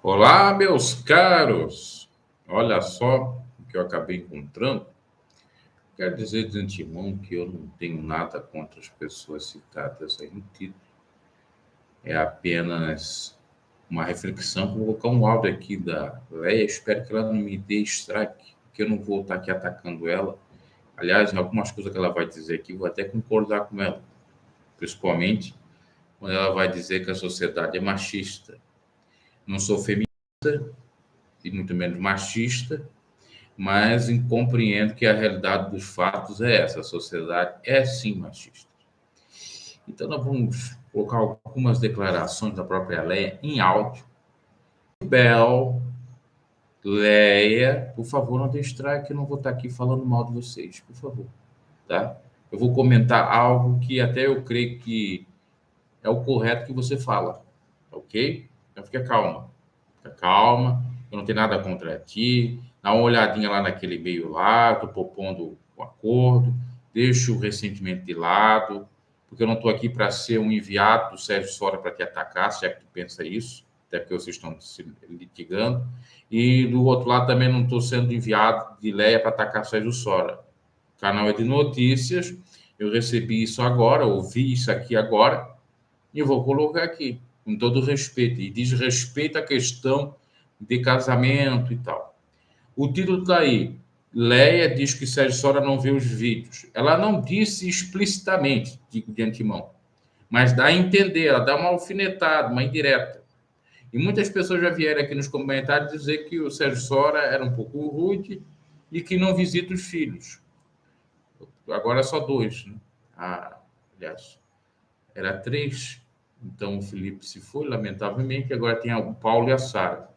Olá, meus caros! Olha só o que eu acabei encontrando. Quero dizer de antemão que eu não tenho nada contra as pessoas citadas aí no título. É apenas uma reflexão. Vou colocar um áudio aqui da Leia. Espero que ela não me dê strike, porque eu não vou estar aqui atacando ela. Aliás, em algumas coisas que ela vai dizer aqui, vou até concordar com ela, principalmente quando ela vai dizer que a sociedade é machista. Não sou feminista e muito menos machista, mas compreendo que a realidade dos fatos é essa: a sociedade é sim machista. Então, nós vamos colocar algumas declarações da própria Leia em áudio. Bel, Leia, por favor, não distraia, que eu não vou estar aqui falando mal de vocês, por favor, tá? Eu vou comentar algo que até eu creio que é o correto que você fala, ok? Então, fica calma, eu não tenho nada contra ti, dá uma olhadinha lá naquele e-mail lá, estou propondo o acordo, deixa o ressentimento de lado, porque eu não estou aqui para ser um enviado do Sérgio Sora para te atacar, se é que tu pensa isso, até porque vocês estão se litigando, e do outro lado também não estou sendo enviado de Leia para atacar Sérgio Sora. O canal é de notícias, eu recebi isso agora, ouvi isso aqui agora, e eu vou colocar aqui, com todo respeito, e diz respeito à questão de casamento e tal. O título está aí. Leia diz que Sérgio Sora não vê os vídeos. Ela não disse explicitamente, digo de antemão, mas dá a entender, ela dá uma alfinetada, uma indireta. E muitas pessoas já vieram aqui nos comentários dizer que o Sérgio Sora era um pouco rude e que não visita os filhos. Agora é só dois, né? Aliás, era três. Então o Felipe se foi, lamentavelmente, agora tem o Paulo e a Sara.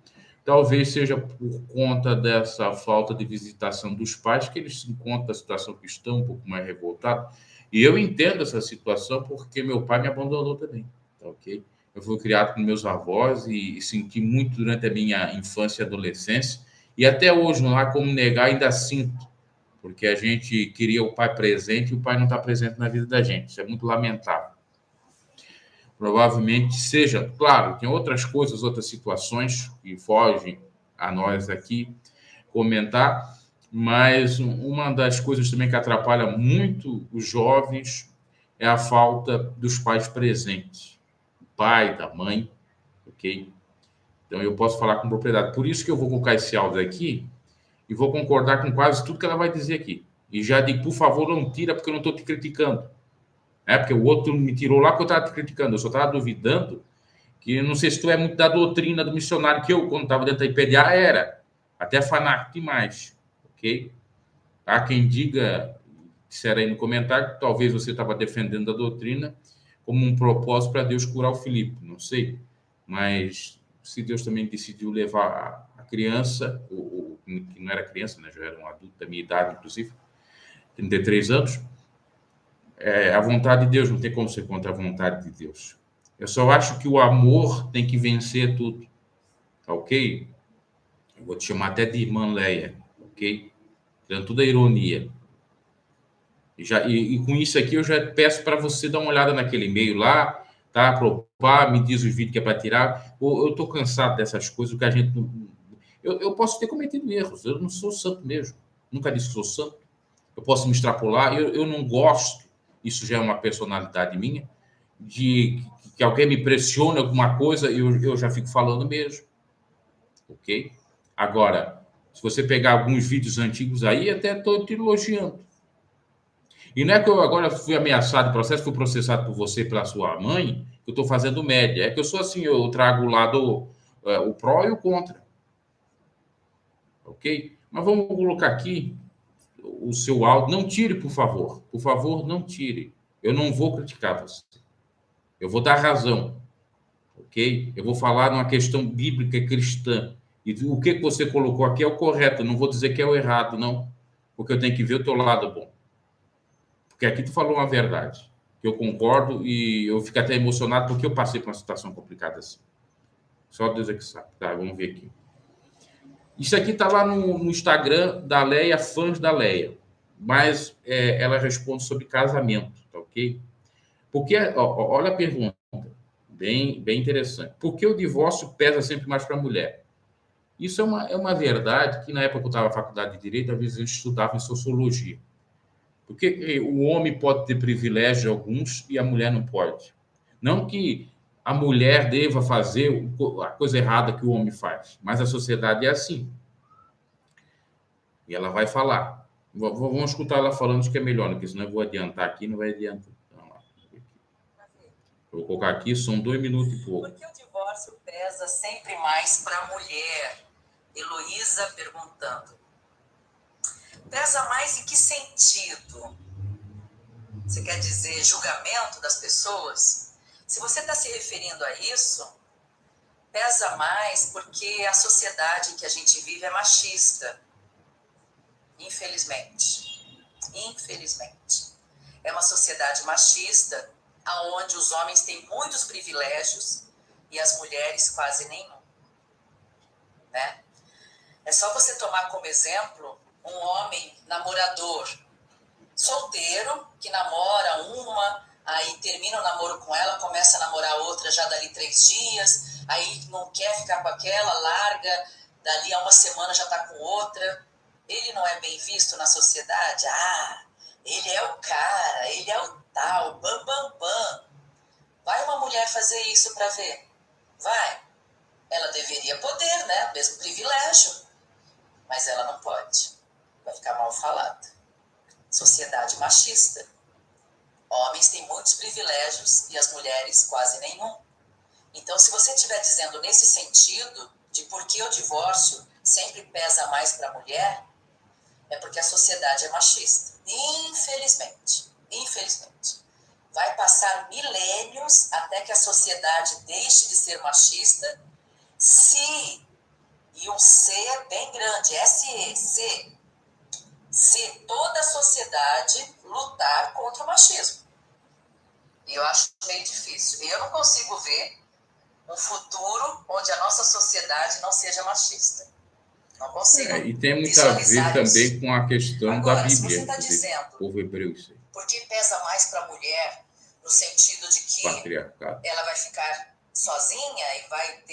Talvez seja por conta dessa falta de visitação dos pais que eles se encontram na situação que estão, um pouco mais revoltados. E eu entendo essa situação porque meu pai me abandonou também, tá ok? Eu fui criado com meus avós e senti muito durante a minha infância e adolescência. E até hoje não há como negar, ainda sinto, porque a gente queria o pai presente e o pai não está presente na vida da gente. Isso é muito lamentável. Provavelmente seja, claro, tem outras coisas, outras situações que fogem a nós aqui comentar, mas uma das coisas também que atrapalha muito os jovens é a falta dos pais presentes, do pai, da mãe, ok? Então eu posso falar com propriedade. Por isso que eu vou colocar esse áudio aqui e vou concordar com quase tudo que ela vai dizer aqui. E já digo, por favor, não tira, porque eu não estou te criticando. Porque o outro me tirou lá porque eu estava te criticando, eu só estava duvidando que não sei se tu é muito da doutrina do missionário, que eu, quando estava dentro da IPDA, era. Até fanático demais, ok? Há quem diga, disser aí no comentário, que talvez você estava defendendo a doutrina como um propósito para Deus curar o Filipe, não sei. Mas se Deus também decidiu levar a criança, que não era criança, né, já era um adulto da minha idade, inclusive, 33 anos, a vontade de Deus, não tem como ser contra a vontade de Deus. Eu só acho que o amor tem que vencer tudo, tá ok? Eu vou te chamar até de irmã Leia, ok? Dando toda a ironia. E com isso aqui eu já peço para você dar uma olhada naquele e-mail lá, tá? Propar, me diz os vídeos que é para tirar. Eu estou cansado dessas coisas, que a gente não... Eu posso ter cometido erros, eu não sou santo mesmo. Nunca disse que sou santo. Eu posso me extrapolar, eu não gosto, isso já é uma personalidade minha, de que alguém me pressione alguma coisa, eu já fico falando mesmo, ok? Agora, se você pegar alguns vídeos antigos aí, até estou te elogiando. E não é que eu agora fui ameaçado de processo, fui processado por você e pela sua mãe, que eu estou fazendo média. É que eu sou assim, eu trago o lado, o pró e o contra, ok? Mas vamos colocar aqui o seu áudio. Não tire, por favor. Por favor, não tire. Eu não vou criticar você. Eu vou dar razão, ok? Eu vou falar numa questão bíblica cristã. E o que você colocou aqui é o correto. Eu não vou dizer que é o errado, não. Porque eu tenho que ver o teu lado bom. Porque aqui tu falou uma verdade, que eu concordo e eu fico até emocionado porque eu passei por uma situação complicada assim. Só Deus é que sabe. Tá, vamos ver aqui. Isso aqui tá lá no Instagram da Leia, fãs da Leia. Mas ela responde sobre casamento, tá ok? Porque, olha a pergunta. Bem interessante. Por que o divórcio pesa sempre mais para a mulher? Isso é uma verdade que, na época que eu estava na faculdade de Direito, às vezes eu estudava em Sociologia. Porque o homem pode ter privilégio alguns e a mulher não pode. Não que a mulher deva fazer a coisa errada que o homem faz, mas a sociedade é assim. E ela vai falar. Vamos escutar ela falando que é melhor, porque senão eu vou adiantar aqui, não vai adiantar. Eu vou colocar aqui, são 2 minutos e pouco. Por que o divórcio pesa sempre mais para a mulher? Heloísa perguntando. Pesa mais em que sentido? Você quer dizer julgamento das pessoas? Se você está se referindo a isso, pesa mais porque a sociedade que a gente vive é machista. Infelizmente. Infelizmente. É uma sociedade machista, onde os homens têm muitos privilégios e as mulheres quase nenhum. Né? É só você tomar como exemplo um homem namorador, solteiro, que namora uma, aí termina o namoro com ela, começa a namorar outra já dali 3 dias, aí não quer ficar com aquela, larga, dali a uma semana já está com outra. Ele não é bem visto na sociedade? Ah, ele é o cara, ele é o tal, bam, bam, bam. Vai uma mulher fazer isso para ver? Vai. Ela deveria poder, né? O mesmo privilégio. Mas ela não pode. Vai ficar mal falada. Sociedade machista. Homens têm muitos privilégios e as mulheres quase nenhum. Então, se você estiver dizendo nesse sentido de por que o divórcio sempre pesa mais para a mulher, é porque a sociedade é machista. Infelizmente. Infelizmente. Vai passar milênios até que a sociedade deixe de ser machista, se, e um C é bem grande, S-E, se toda a sociedade lutar contra o machismo. E eu acho meio difícil. E eu não consigo ver um futuro onde a nossa sociedade não seja machista. Não consigo. E tem muito a ver também com a questão agora, da Bíblia. Se você está dizendo povo hebreu, isso aí. Por que pesa mais para a mulher, no sentido de que ela vai ficar sozinha e vai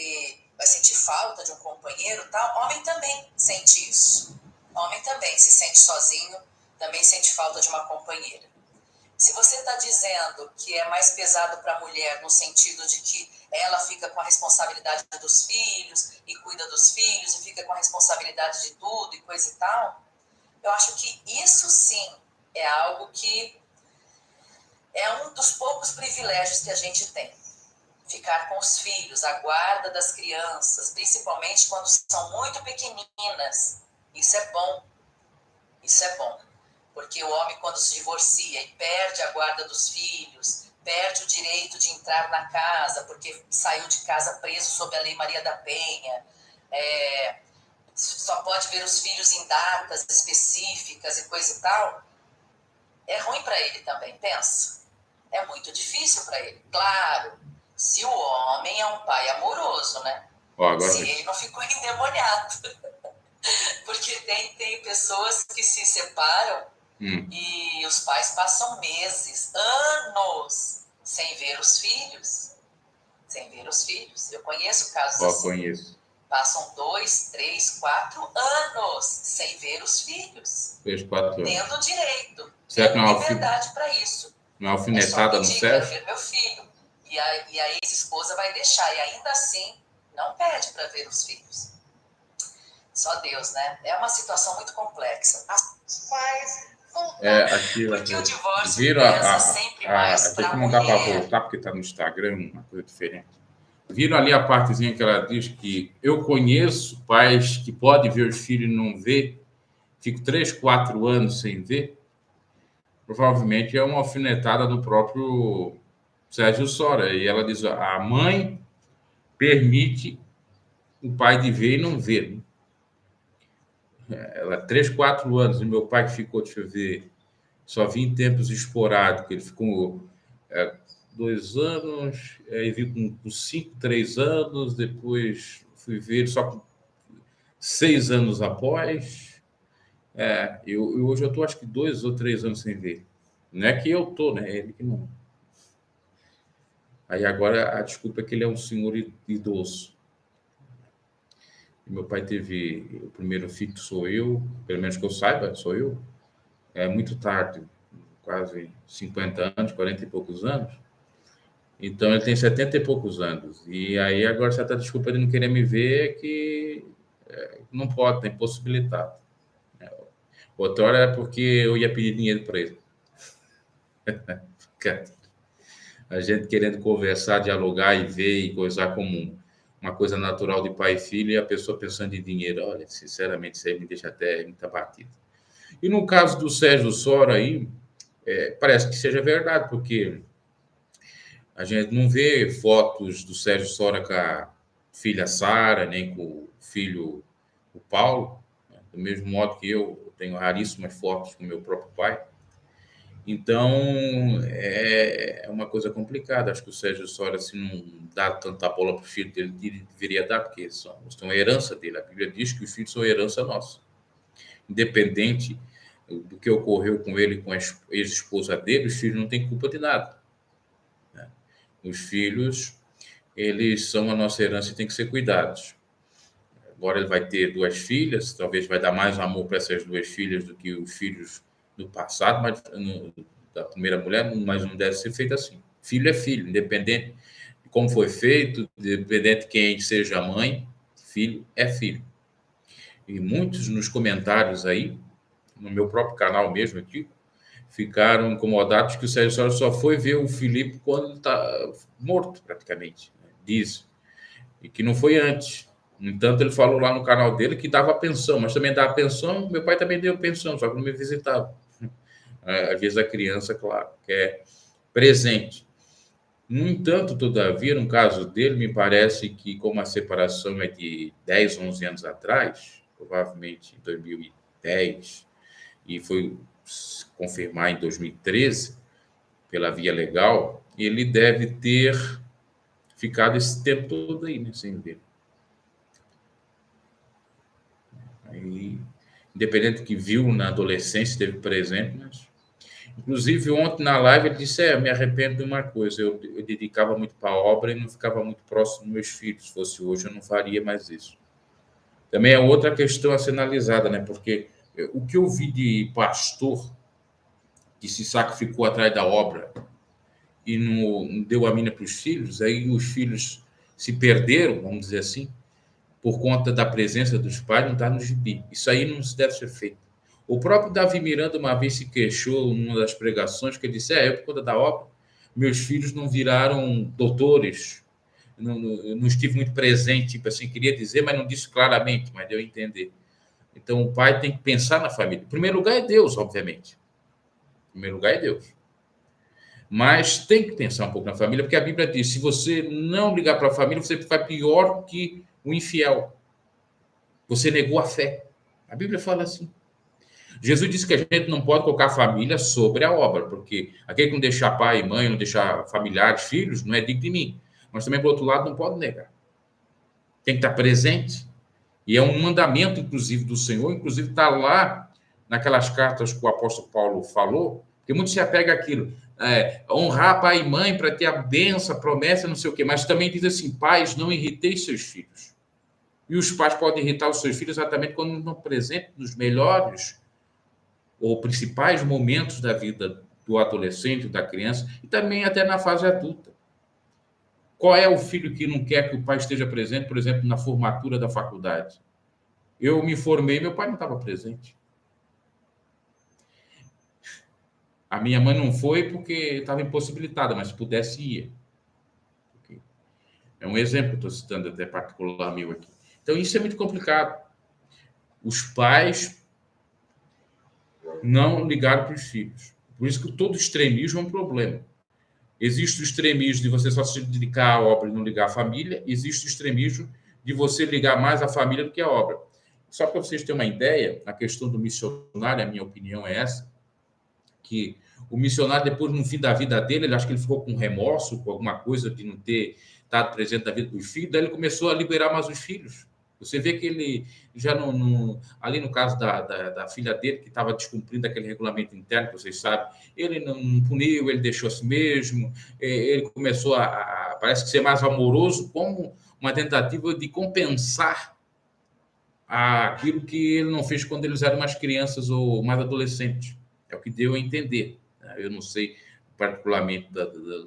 sentir falta de um companheiro e tal, homem também sente isso. Homem também se sente sozinho, também sente falta de uma companheira. Se você está dizendo que é mais pesado para a mulher no sentido de que ela fica com a responsabilidade dos filhos e cuida dos filhos e fica com a responsabilidade de tudo e coisa e tal, eu acho que isso sim é algo que é um dos poucos privilégios que a gente tem. Ficar com os filhos, a guarda das crianças, principalmente quando são muito pequeninas. Isso é bom. Isso é bom. Porque o homem, quando se divorcia e perde a guarda dos filhos, perde o direito de entrar na casa, porque saiu de casa preso sob a Lei Maria da Penha, só pode ver os filhos em datas específicas e coisa e tal, é ruim para ele também, pensa. É muito difícil para ele. Claro, se o homem é um pai amoroso, né? Se ele não ficou endemoniado. Porque tem pessoas que se separam e os pais passam meses, anos, sem ver os filhos. Sem ver os filhos. Eu conheço casos assim. Conheço. Passam 2, 3, 4 anos sem ver os filhos. 3, 4 anos. Tendo direito. Certo, tendo liberdade para isso. Uma alfinetada no céu? Quero ver meu filho. E a ex-esposa vai deixar. E ainda assim, não pede para ver os filhos. Só Deus, né? É uma situação muito complexa. Porque o divórcio pesa sempre mais para a mulher. Não dá para voltar, porque está no Instagram, uma coisa diferente. Viram ali a partezinha que ela diz que eu conheço pais que podem ver os filhos e não ver, fico 3, 4 anos sem ver. Provavelmente é uma alfinetada do próprio Sérgio Sora. E ela diz, a mãe permite o pai de ver e não ver. Ela 3, 4 anos, e meu pai que ficou, deixa eu ver, só vi em tempos esporádicos, ele ficou 2 anos, aí vi com 5, 3 anos, depois fui ver só com 6 anos após. Hoje eu estou acho que 2 ou 3 anos sem ver. Não é que eu estou, né? É ele que não. Aí agora a desculpa é que ele é um senhor idoso. Meu pai teve o primeiro filho, que sou eu, pelo menos que eu saiba, sou eu, é muito tarde, quase 50 anos, 40 e poucos anos. Então ele tem 70 e poucos anos. E aí agora certa desculpa de não querer me ver é que não pode, tem impossibilitado. Outra hora é porque eu ia pedir dinheiro para ele. A gente querendo conversar, dialogar e ver e coisar como uma coisa natural de pai e filho, e a pessoa pensando em dinheiro. Olha, sinceramente, isso aí me deixa até muito abatido. E no caso do Sérgio Sora aí, parece que seja verdade, porque a gente não vê fotos do Sérgio Sora com a filha Sara, nem com o filho, o Paulo, né? Do mesmo modo que eu tenho raríssimas fotos com meu próprio pai. Então, é uma coisa complicada. Acho que o Sérgio Sora, se não dá tanta bola para o filho dele, ele deveria dar, porque são a herança dele. A Bíblia diz que os filhos são herança nossa. Independente do que ocorreu com ele, com a ex-esposa dele, os filhos não têm culpa de nada. Né? Os filhos, eles são a nossa herança e têm que ser cuidados. Agora ele vai ter 2 filhas, talvez vai dar mais amor para essas 2 filhas do que os filhos do passado, mas da primeira mulher, mas não deve ser feito assim. Filho é filho, independente de como foi feito, independente de quem seja a mãe, filho é filho. E muitos nos comentários aí, no meu próprio canal mesmo aqui, ficaram incomodados que o Sérgio Sora só foi ver o Filipe quando ele está morto, praticamente, né? Diz. E que não foi antes. No entanto, ele falou lá no canal dele que dava pensão, mas também dava pensão. Meu pai também deu pensão, só que não me visitava. Às vezes a criança, claro, quer presente. No entanto, todavia, no caso dele, me parece que, como a separação é de 10, 11 anos atrás, provavelmente em 2010, e foi se confirmar em 2013, pela via legal, ele deve ter ficado esse tempo todo aí, né, sem ver. Aí, independente do que viu na adolescência, esteve presente, mas... Inclusive, ontem na live ele disse, me arrependo de uma coisa, eu dedicava muito para a obra e não ficava muito próximo dos meus filhos. Se fosse hoje, eu não faria mais isso. Também é outra questão a ser analisada, né? Porque o que eu vi de pastor que se sacrificou atrás da obra e não deu a mina para os filhos, aí os filhos se perderam, vamos dizer assim, por conta da presença dos pais, não está no gibi. Isso aí não se deve ser feito. O próprio Davi Miranda uma vez se queixou numa das pregações, que ele disse, eu, por conta da obra, meus filhos não viraram doutores, não estive muito presente, tipo assim, queria dizer, mas não disse claramente, mas deu a entender. Então, o pai tem que pensar na família. Em primeiro lugar é Deus, obviamente. Em primeiro lugar é Deus. Mas tem que pensar um pouco na família, porque a Bíblia diz, se você não ligar para a família, você vai pior que o infiel. Você negou a fé. A Bíblia fala assim. Jesus disse que a gente não pode colocar a família sobre a obra, porque aquele que não deixar pai e mãe, não deixar familiares, filhos, não é digno de mim. Mas também, por outro lado, não pode negar. Tem que estar presente. E é um mandamento, inclusive, do Senhor, inclusive está lá naquelas cartas que o apóstolo Paulo falou, porque muitos se apegam àquilo. Honrar pai e mãe para ter a benção, a promessa, não sei o quê. Mas também diz assim, pais, não irriteis seus filhos. E os pais podem irritar os seus filhos exatamente quando não estão presentes nos melhores ou principais momentos da vida do adolescente, da criança, e também até na fase adulta. Qual é o filho que não quer que o pai esteja presente, por exemplo, na formatura da faculdade? Eu me formei, meu pai não estava presente. A minha mãe não foi porque estava impossibilitada, mas se pudesse, ia. É um exemplo que eu estou citando até particular meu aqui. Então, isso é muito complicado. Os pais não ligaram para os filhos. Por isso que todo extremismo é um problema. Existe o extremismo de você só se dedicar à obra e não ligar à família. Existe o extremismo de você ligar mais à família do que à obra. Só para vocês terem uma ideia, a questão do missionário, a minha opinião é essa, que o missionário, depois, no fim da vida dele, ele acha que ele ficou com remorso, com alguma coisa de não ter estado presente na vida dos filhos, daí ele começou a liberar mais os filhos. Você vê que ele já ali no caso da filha dele, que estava descumprindo aquele regulamento interno, que vocês sabem, ele não puniu, ele deixou assim mesmo, ele começou parece que ser mais amoroso, como uma tentativa de compensar aquilo que ele não fez quando eles eram mais crianças ou mais adolescentes. É o que deu a entender. Eu não sei particularmente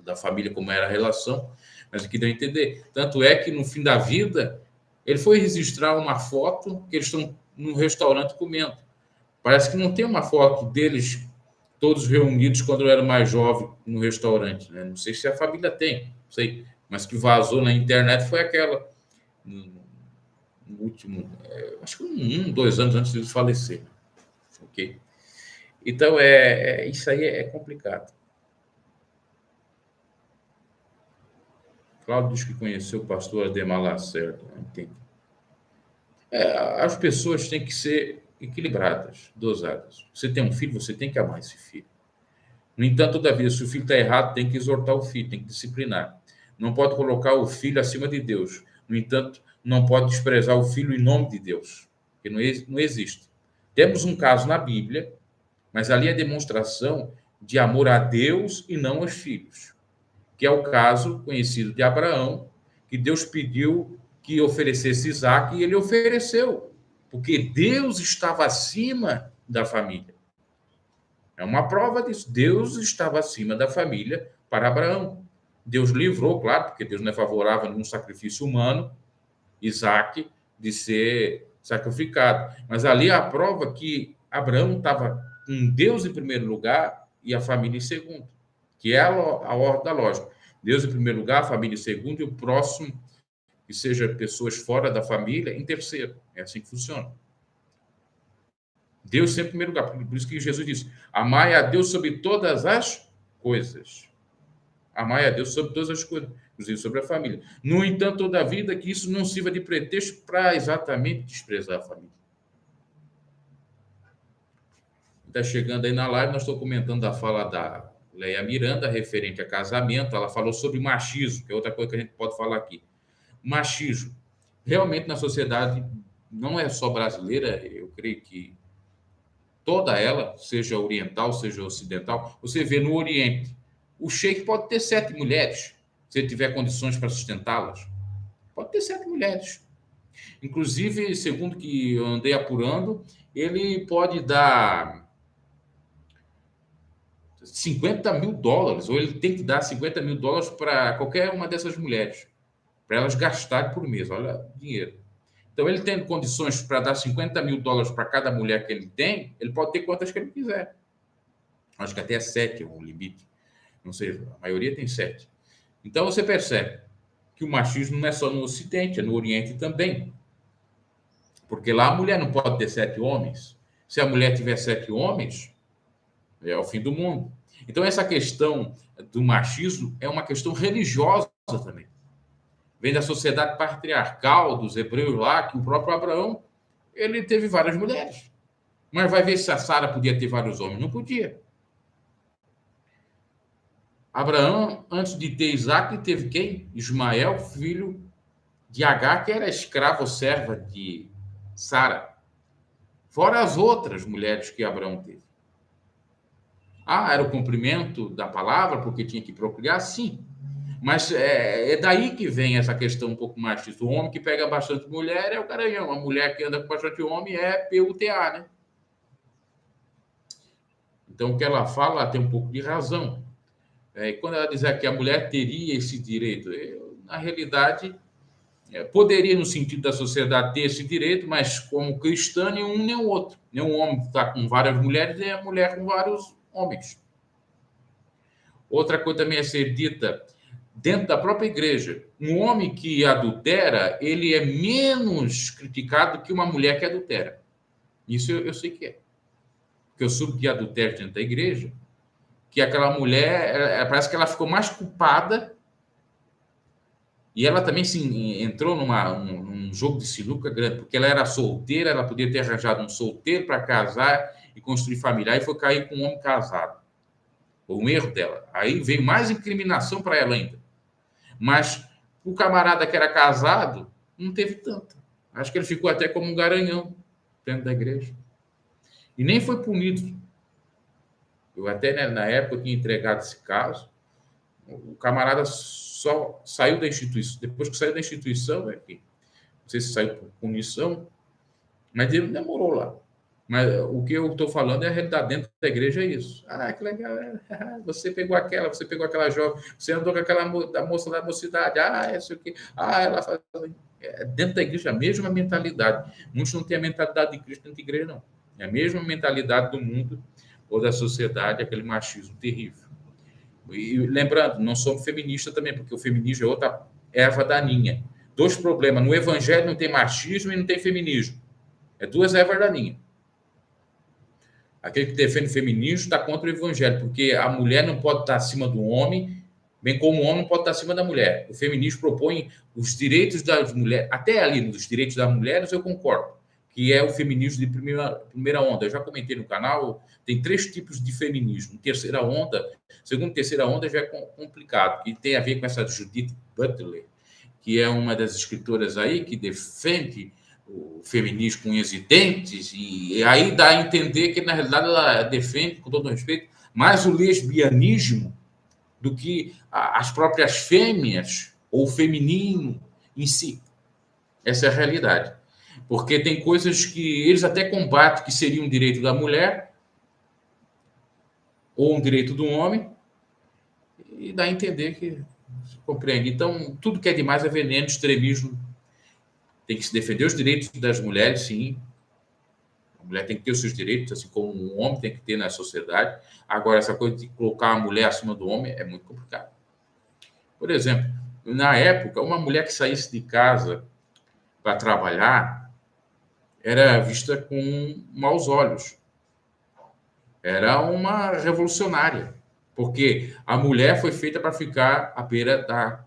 da família como era a relação, mas o que deu a entender. Tanto é que no fim da vida ele foi registrar uma foto que eles estão num restaurante comendo. Parece que não tem uma foto deles todos reunidos quando eu era mais jovem no restaurante, né? Não sei se a família tem, não sei, mas que vazou na internet foi aquela no último, acho que 2 anos antes de falecer, ok? Então isso aí é complicado. Cláudio diz que conheceu o pastor Ademar Lacerda, entende? As pessoas têm que ser equilibradas, dosadas. Você tem um filho, você tem que amar esse filho. No entanto, todavia, se o filho está errado, tem que exortar o filho, tem que disciplinar. Não pode colocar o filho acima de Deus. No entanto, não pode desprezar o filho em nome de Deus, porque não existe. Temos um caso na Bíblia, mas ali é demonstração de amor a Deus e não aos filhos, que é o caso conhecido de Abraão, que Deus pediu que oferecesse Isaac e ele ofereceu, porque Deus estava acima da família. É uma prova disso. Deus estava acima da família para Abraão. Deus livrou, claro, porque Deus não é favorável a nenhum sacrifício humano, Isaac, de ser sacrificado. Mas ali é a prova que Abraão estava com Deus em primeiro lugar e a família em segundo, que é a ordem da lógica. Deus em primeiro lugar, a família em segundo e o próximo, que seja pessoas fora da família, em terceiro. É assim que funciona. Deus sempre em primeiro lugar. Por isso que Jesus disse: amai a Deus sobre todas as coisas. Amai a Deus sobre todas as coisas, inclusive sobre a família. No entanto, toda a vida, que isso não sirva de pretexto para exatamente desprezar a família. Está chegando aí na live, nós estamos comentando da fala da Leia Miranda, referente a casamento. Ela falou sobre machismo, que é outra coisa que a gente pode falar aqui. Machismo. Realmente, na sociedade, não é só brasileira, eu creio que toda ela, seja oriental, seja ocidental, você vê no Oriente, o sheik pode ter 7 mulheres, se ele tiver condições para sustentá-las. Pode ter 7 mulheres. Inclusive, segundo que eu andei apurando, ele pode dar $50 mil, ou ele tem que dar $50 mil para qualquer uma dessas mulheres, para elas gastarem por mês. Olha, dinheiro. Então, ele tendo condições para dar $50 mil para cada mulher que ele tem, ele pode ter quantas que ele quiser. Acho que até 7 é o limite. Não sei, a maioria tem 7. Então, você percebe que o machismo não é só no Ocidente, é no Oriente também. Porque lá a mulher não pode ter 7 homens. Se a mulher tiver 7 homens, é o fim do mundo. Então, essa questão do machismo é uma questão religiosa também. Vem da sociedade patriarcal dos hebreus lá, que o próprio Abraão, ele teve várias mulheres. Mas vai ver se a Sara podia ter vários homens. Não podia. Abraão, antes de ter Isaac, teve quem? Ismael, filho de Agar, que era escrava ou serva de Sara. Fora as outras mulheres que Abraão teve. Era o cumprimento da palavra, porque tinha que procriar? Sim. Mas é daí que vem essa questão um pouco machista. O homem que pega bastante mulher é o garanhão. A mulher que anda com bastante homem é PUTA, né? Então, o que ela fala, ela tem um pouco de razão. Quando ela diz que a mulher teria esse direito, na realidade, poderia, no sentido da sociedade, ter esse direito, mas como cristã, nenhum nem o outro. Nenhum homem está com várias mulheres e a mulher com vários homens. Outra coisa também é ser dita dentro da própria igreja. Um homem que adultera, ele é menos criticado que uma mulher que adultera. Isso eu sei que é. Porque eu soube de adultério dentro da igreja, que aquela mulher, parece que ela ficou mais culpada e ela também entrou num jogo de sinuca grande, porque ela era solteira, ela podia ter arranjado um solteiro para casar e construir família, aí foi cair com um homem casado. Foi um erro dela. Aí veio mais incriminação para ela ainda. Mas o camarada que era casado não teve tanto. Acho que ele ficou até como um garanhão dentro da igreja. E nem foi punido. Eu até, né, na época, eu tinha entregado esse caso. O camarada só saiu da instituição. Depois que saiu da instituição, não sei se saiu por punição, mas ele demorou lá. Mas o que eu estou falando é a realidade dentro da igreja, é isso. Ah, que legal. Você pegou aquela jovem, você andou com aquela da moça da mocidade. Ah, é isso aqui. Ah, ela faz. Dentro da igreja, a mesma mentalidade. Muitos não têm a mentalidade de Cristo dentro da igreja, não. É a mesma mentalidade do mundo ou da sociedade, aquele machismo terrível. E lembrando, não somos feministas também, porque o feminismo é outra erva daninha. Dois problemas. No evangelho não tem machismo e não tem feminismo. É duas ervas daninhas. Aquele que defende o feminismo está contra o evangelho, porque a mulher não pode estar acima do homem, bem como o homem não pode estar acima da mulher. O feminismo propõe os direitos das mulheres, até ali nos direitos das mulheres eu concordo, que é o feminismo de primeira onda. Eu já comentei no canal, tem 3 tipos de feminismo. Terceira onda, segunda e terceira onda já é complicado, e tem a ver com essa Judith Butler, que é uma das escritoras aí que defende o feminismo com unhas e dentes, e aí dá a entender que, na realidade, ela defende, com todo respeito, mais o lesbianismo do que as próprias fêmeas ou o feminino em si. Essa é a realidade. Porque tem coisas que eles até combatem que seria um direito da mulher ou um direito do homem, e dá a entender que se compreende. Então, tudo que é demais é veneno, extremismo. Tem que se defender os direitos das mulheres, sim. A mulher tem que ter os seus direitos, assim como um homem tem que ter na sociedade. Agora, essa coisa de colocar a mulher acima do homem é muito complicado. Por exemplo, na época, uma mulher que saísse de casa para trabalhar era vista com maus olhos. Era uma revolucionária, porque a mulher foi feita para ficar à beira da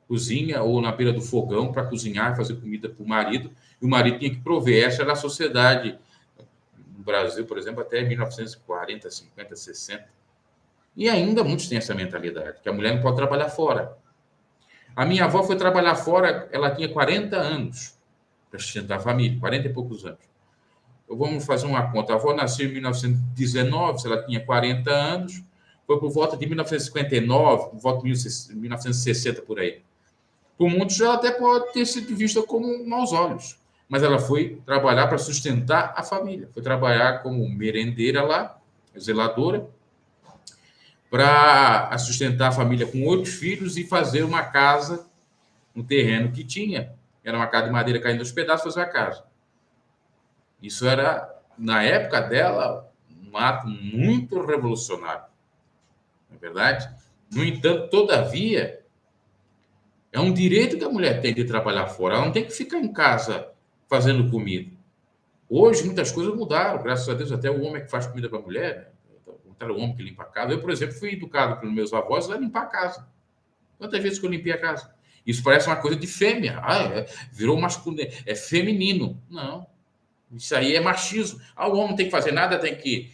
cozinha ou na beira do fogão para cozinhar e fazer comida para o marido, e o marido tinha que prover. Essa era a sociedade no Brasil, por exemplo, até 1940, 50, 60. E ainda muitos têm essa mentalidade, que a mulher não pode trabalhar fora. A minha avó foi trabalhar fora, ela tinha 40 anos para sustentar a família, 40 e poucos anos. Então, vamos fazer uma conta. A avó nasceu em 1919, se ela tinha 40 anos, foi por volta de 1959, por volta de 1960, por aí. Por muitos, ela até pode ter sido vista como maus olhos, mas ela foi trabalhar para sustentar a família. Foi trabalhar como merendeira lá, zeladora, para sustentar a família com 8 filhos e fazer uma casa no terreno que tinha. Era uma casa de madeira caindo aos pedaços, fazer uma casa. Isso era, na época dela, um ato muito revolucionário. Não é verdade? No entanto, todavia, é um direito que a mulher tem de trabalhar fora. Ela não tem que ficar em casa fazendo comida. Hoje, muitas coisas mudaram. Graças a Deus, até o homem é que faz comida para a mulher, né? O homem que limpa a casa. Eu, por exemplo, fui educado pelos meus avós a limpar a casa. Quantas vezes que eu limpei a casa? Isso parece uma coisa de fêmea. Virou masculino. É feminino. Não. Isso aí é machismo. O homem não tem que fazer nada, tem que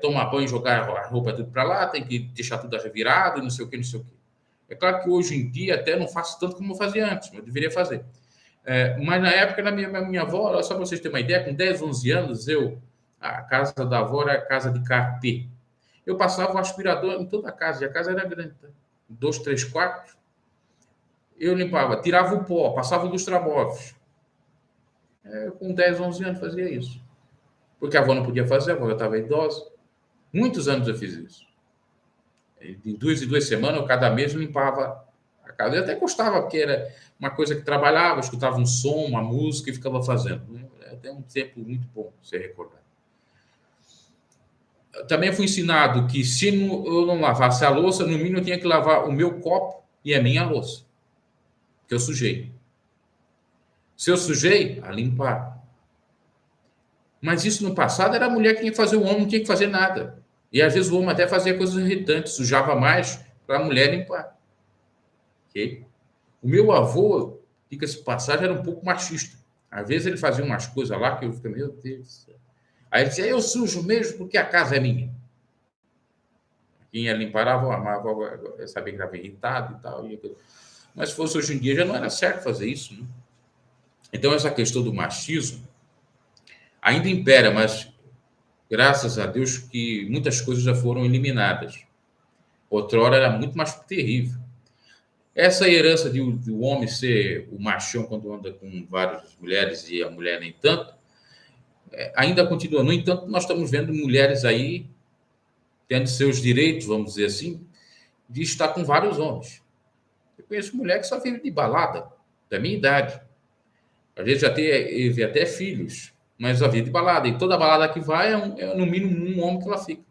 tomar banho, jogar a roupa tudo para lá, tem que deixar tudo revirado, não sei o que, não sei o que. É claro que hoje em dia até não faço tanto como eu fazia antes, mas eu deveria fazer. Mas na época, na minha avó, só para vocês terem uma ideia, com 10, 11 anos, a casa da avó era casa de carpê. Eu passava o aspirador em toda a casa, e a casa era grande, tá? 2, 3 quartos. Eu limpava, tirava o pó, passava o lustramóveis. Com 10, 11 anos fazia isso. Porque a avó não podia fazer, a avó já estava idosa. Muitos anos eu fiz isso. De 2 em 2 semanas, eu, cada mês, eu limpava a casa. Eu até gostava, porque era uma coisa que trabalhava, escutava um som, uma música e ficava fazendo. Até um tempo muito bom, se recordar. Eu também fui ensinado que se eu não lavasse a louça, no mínimo eu tinha que lavar o meu copo e a minha louça, que eu sujei. Se eu sujei, a limpar. Mas isso no passado era a mulher que tinha que fazer, o homem não tinha que fazer nada. E às vezes o homem até fazia coisas irritantes, sujava mais para a mulher limpar. Okay? O meu avô, diga-se de passagem, era um pouco machista. Às vezes ele fazia umas coisas lá que eu ficava, meu Deus do céu. Aí ele dizia, eu sujo mesmo porque a casa é minha. Quem ia limpar a avó, eu sabia que estava irritado e tal. Mas se fosse hoje em dia, já não era certo fazer isso, né? Então, essa questão do machismo ainda impera, mas graças a Deus que muitas coisas já foram eliminadas. Outrora era muito mais terrível. Essa herança de o homem ser o machão quando anda com várias mulheres e a mulher nem tanto, ainda continua. No entanto, nós estamos vendo mulheres aí tendo seus direitos, vamos dizer assim, de estar com vários homens. Eu conheço mulher que só vive de balada, da minha idade. Às vezes já teve até filhos, mas só vive de balada. E toda balada que vai é no mínimo um homem que ela fica.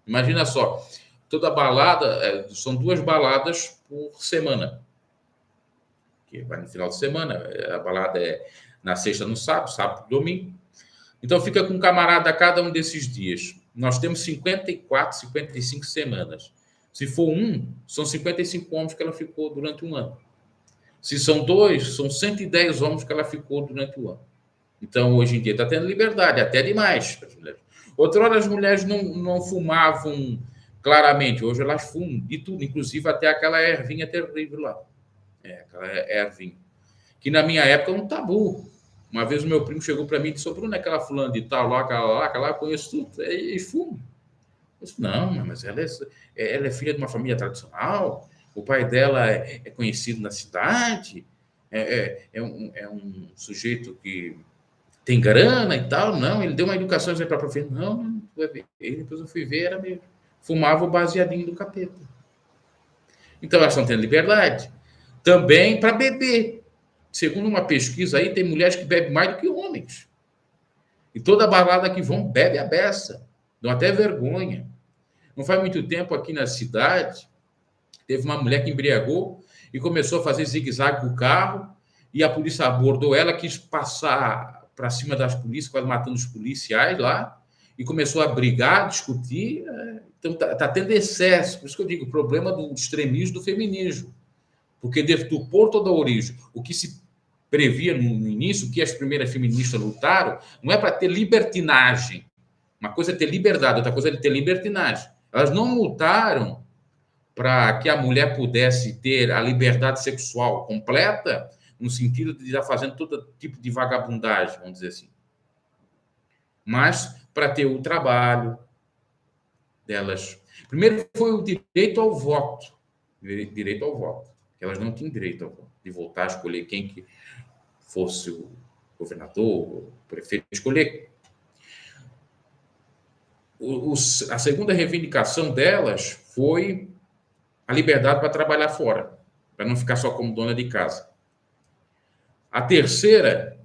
Imagina só, toda balada, são 2 baladas por semana. Que vai no final de semana, a balada é na sexta, no sábado, sábado, domingo. Então fica com um camarada a cada um desses dias. Nós temos 54, 55 semanas. Se for são 55 homens que ela ficou durante um ano. Se são 2, são 110 homens que ela ficou durante o ano. Então, hoje em dia, está tendo liberdade, até demais para as mulheres. Outrora, as mulheres não fumavam claramente, hoje elas fumam de tudo, inclusive até aquela ervinha terrível lá. Aquela ervinha. Que na minha época é um tabu. Uma vez o meu primo chegou para mim e disse: Bruno, aquela fulana de tal, aquela eu conheço tudo, e fumo. Eu disse: não, mas ela é filha de uma família tradicional, o pai dela é conhecido na cidade, é um sujeito que tem grana e tal. Não, ele deu uma educação para a professora. Não, depois eu fui ver, era mesmo. Fumava o baseadinho do capeta. Então, elas estão tendo liberdade. Também para beber. Segundo uma pesquisa aí, tem mulheres que bebem mais do que homens. E toda balada que vão, bebe a beça. Dão até vergonha. Não faz muito tempo aqui na cidade, teve uma mulher que embriagou e começou a fazer zigue-zague com o carro, e a polícia abordou ela, quis passar para cima das polícias, quase matando os policiais lá, e começou a brigar, discutir. Então, está tendo excesso. Por isso que eu digo, o problema do extremismo do feminismo. Porque deturpou toda a origem. O que se previa no início, que as primeiras feministas lutaram, não é para ter libertinagem. Uma coisa é ter liberdade, outra coisa é ter libertinagem. Elas não lutaram para que a mulher pudesse ter a liberdade sexual completa, no sentido de estar fazendo todo tipo de vagabundagem, vamos dizer assim. Mas para ter o trabalho delas. Primeiro foi o direito ao voto. Direito ao voto. Elas não tinham direito ao voto, de voltar a escolher quem que fosse o governador, o prefeito, escolher. A segunda reivindicação delas foi a liberdade para trabalhar fora, para não ficar só como dona de casa. A terceira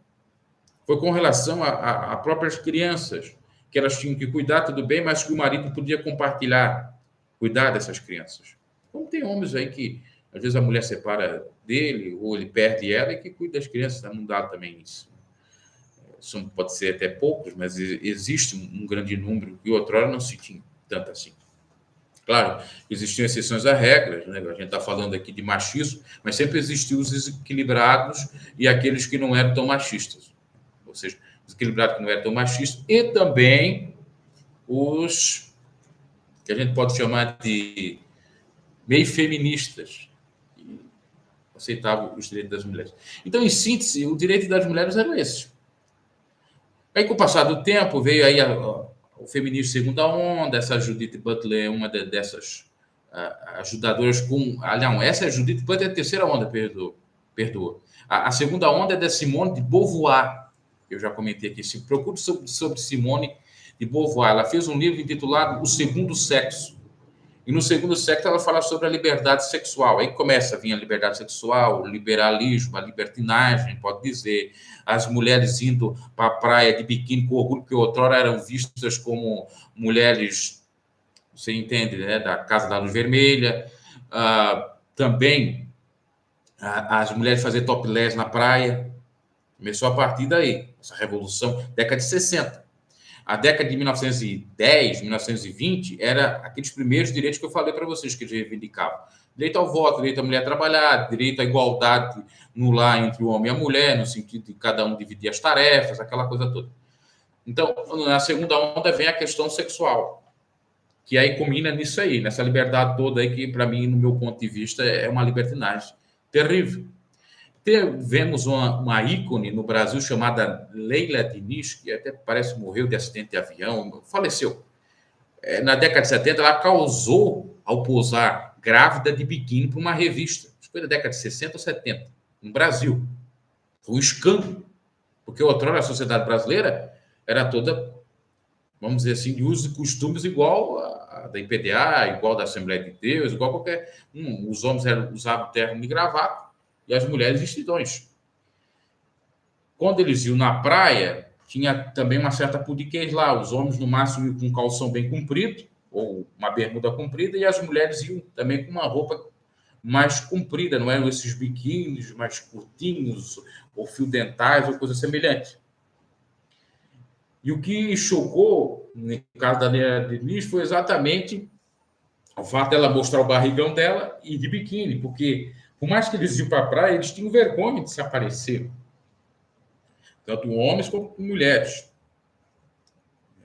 foi com relação a próprias crianças, que elas tinham que cuidar, tudo bem, mas que o marido podia compartilhar, cuidar dessas crianças. Como tem homens aí que, às vezes, a mulher separa dele, ou ele perde ela, e que cuida das crianças, não dá também isso. Pode ser até poucos, mas existe um grande número que outrora não se tinha tanto assim. Claro, existiam exceções à regra, né? A gente está falando aqui de machismo, mas sempre existiam os desequilibrados e aqueles que não eram tão machistas. Ou seja, os desequilibrados que não eram tão machistas, e também os que a gente pode chamar de meio feministas, que aceitavam os direitos das mulheres. Então, em síntese, o direito das mulheres eram esses. Aí, com o passar do tempo, veio aí o feminismo segunda onda, essa Judith Butler é uma dessas ajudadoras com... Aliás, essa é a Judith Butler, é a terceira onda, perdoa. A segunda onda é da Simone de Beauvoir, eu já comentei aqui. Se procure sobre Simone de Beauvoir. Ela fez um livro intitulado O Segundo Sexo. E no segundo sexo ela fala sobre a liberdade sexual. Aí começa a vir a liberdade sexual, o liberalismo, a libertinagem, pode dizer. As mulheres indo para a praia de biquíni com orgulho, que outrora eram vistas como mulheres, você entende, né, da Casa da Luz Vermelha. Também as mulheres fazer topless na praia. Começou a partir daí, essa revolução, década de 60. A década de 1910, 1920, era aqueles primeiros direitos que eu falei para vocês que eles reivindicavam. Direito ao voto, direito à mulher trabalhar, direito à igualdade no lar entre o homem e a mulher, no sentido de cada um dividir as tarefas, aquela coisa toda. Então, na segunda onda vem a questão sexual, que aí combina nisso aí, nessa liberdade toda aí que, para mim, no meu ponto de vista, é uma libertinagem terrível. Tivemos uma ícone no Brasil chamada Leila Diniz, que até parece morreu de acidente de avião, faleceu. Na década de 70, ela causou ao posar grávida de biquíni para uma revista. Foi na década de 60 ou 70, no Brasil. Foi um escândalo, porque outrora a sociedade brasileira era toda, vamos dizer assim, de usos e costumes igual a da IPDA, igual da Assembleia de Deus, igual qualquer um. Os homens usavam terno e gravata e as mulheres vestidões. Quando eles iam na praia, tinha também uma certa pudiquez lá. Os homens, no máximo, iam com um calção bem comprido, ou uma bermuda comprida, e as mulheres iam também com uma roupa mais comprida, não eram esses biquínis mais curtinhos, ou fio dentais, ou coisa semelhante. E o que chocou, no caso da Leila Diniz, foi exatamente o fato dela mostrar o barrigão dela e de biquíni, porque, por mais que eles iam para a praia, eles tinham vergonha de se aparecer. Tanto homens como mulheres.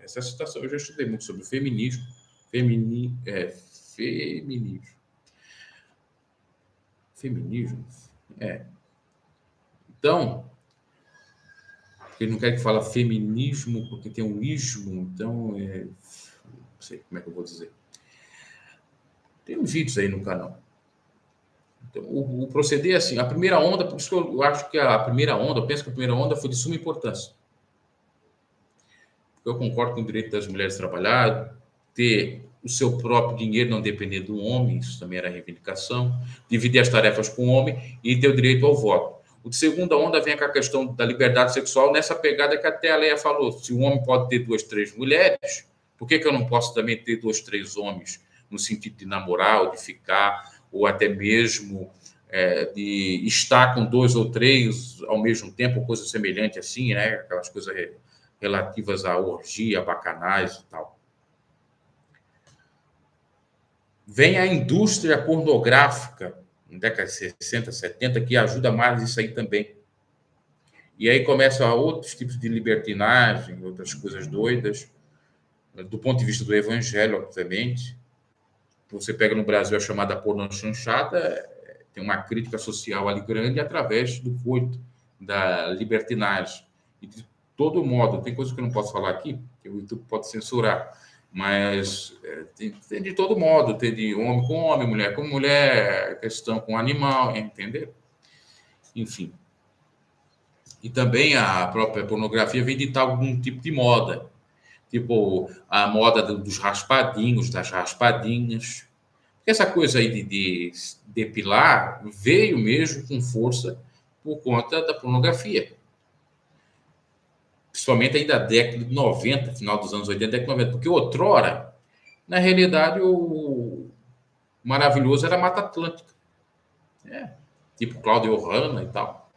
Essa situação eu já estudei muito sobre feminismo. Feminismo. Então, ele não quer que fale feminismo, porque tem um ismo, então, não sei como é que eu vou dizer. Tem uns vídeos aí no canal. Então, o proceder é assim, a primeira onda, por isso que eu acho que a primeira onda, eu penso que a primeira onda foi de suma importância. Eu concordo com o direito das mulheres trabalhar, ter o seu próprio dinheiro, não depender do homem, isso também era reivindicação, dividir as tarefas com o homem e ter o direito ao voto. O de segunda onda vem com a questão da liberdade sexual, nessa pegada que até a Leia falou, se o homem pode ter 2, 3 mulheres, por que eu não posso também ter 2, 3 homens, no sentido de namorar, ou de ficar, ou até mesmo de estar com 2 ou 3 ao mesmo tempo, coisa semelhante assim, né? Aquelas coisas relativas à orgia, a bacanais e tal. Vem a indústria pornográfica, na década de 60, 70, que ajuda mais isso aí também. E aí começam outros tipos de libertinagem, outras coisas doidas, do ponto de vista do evangelho, obviamente. Você pega no Brasil a chamada pornochanchada, tem uma crítica social ali grande através do coito, da libertinagem. E de todo modo, tem coisas que eu não posso falar aqui, que o YouTube pode censurar, mas tem de todo modo, tem de homem com homem, mulher com mulher, questão com animal, entendeu? Enfim. E também a própria pornografia vem ditar algum tipo de moda, tipo a moda dos raspadinhos, das raspadinhas. Essa coisa aí de depilar veio mesmo com força por conta da pornografia. Principalmente aí da década de 90, final dos anos 80, década de 90. Porque outrora, na realidade, o maravilhoso era a Mata Atlântica. Tipo Cláudio Hanna e tal.